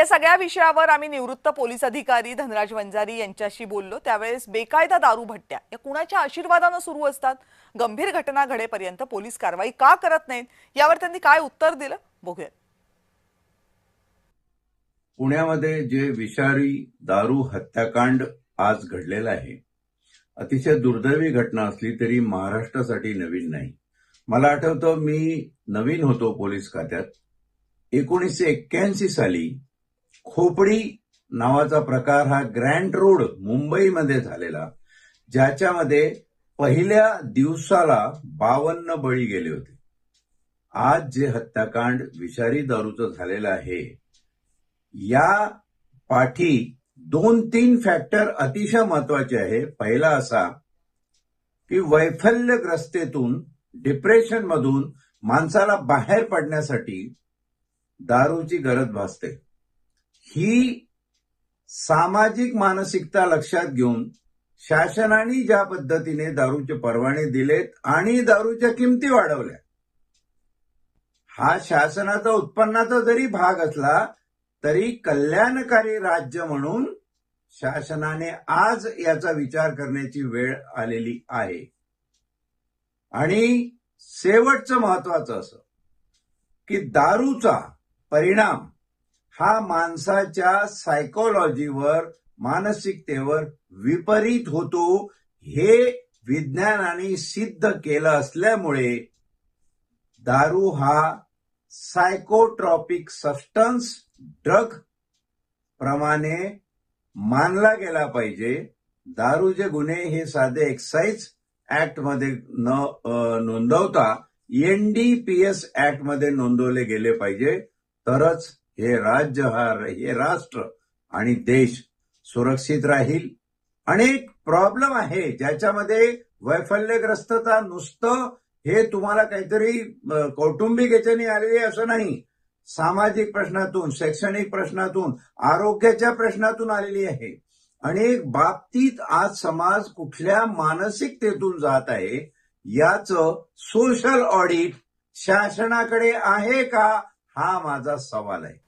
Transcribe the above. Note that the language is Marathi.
या सगळ्या विषयावर आम्ही निवृत्त पोलीस अधिकारी धनराज वंजारी यांच्याशी बोललो। त्यावेळेस बेकायदा दारू भट्ट्या या कुणाच्या आशीर्वादाने सुरू असतात, गंभीर घटना घडेपर्यंत पोलीस कारवाई का करत नाहीत, यावर त्यांनी काय उत्तर दिलं बघूया। पुण्यामध्ये जे विषारी दारू हत्याकांड आज घडलेलं आहे, अतिशय दुर्दैवी घटना असली तरी महाराष्ट्रासाठी नवीन नाही। मला आठवतं, मी नवीन होतो पोलीस खात्यात। 1981 साली खोपडी नावाचा प्रकार हा ग्रँड रोड मुंबईमध्ये झालेला, ज्याच्यामध्ये पहिल्या दिवसाला 52 बळी गेले होते। आज जे हत्याकांड विषारी दारूचं झालेलं आहे, या पाठी 2-3 फॅक्टर अतिशय महत्वाचे आहे। पहिला असा की वैफल्यग्रस्तेतून, डिप्रेशन मधून माणसाला बाहेर पडण्यासाठी दारूची गरज भासते। ही सामाजिक मानसिकता लक्षात घेऊन शासनाने ज्या पद्धतीने दारूचे परवाने दिलेत आणि दारूच्या किमती वाढवल्या, हा शासनाचा उत्पन्नाचा जरी भाग असला तरी कल्याणकारी राज्य म्हणून शासनाने आज याचा विचार करण्याची वेळ आलेली आहे। आणि शेवटचं महत्वाचं असं की दारूचा परिणाम हा माणसाच्या सायकोलॉजीवर, मानसिकतेवर विपरीत होतो, हे विज्ञानाने सिद्ध केलं असल्यामुळे दारू हा सायकोट्रॉपिक सबस्टन्स, ड्रग प्रमाणे मानला गेला पाहिजे। दारूचे गुन्हे हे साधे एक्साइज ऍक्ट मध्ये न नोंदवता NDPS ऍक्ट मध्ये नोंदवले गेले पाहिजे, तरच हे राज्य, हे राष्ट्र आणि देश सुरक्षित राहील। अनेक प्रॉब्लेम आहे ज्याच्यामध्ये वैफल्यग्रस्तता नुसतं हे तुम्हाला काहीतरी कौटुंबिक याच्याने आलेली असं नाही, सामाजिक प्रश्नातून, शैक्षणिक प्रश्नातून, आरोग्याच्या प्रश्नातून आलेली आहे। अनेक बाबतीत आज समाज कुठल्या मानसिकतेतून जात आहे याचं सोशल ऑडिट शासनाकडे आहे का, हा माझा सवाल आहे।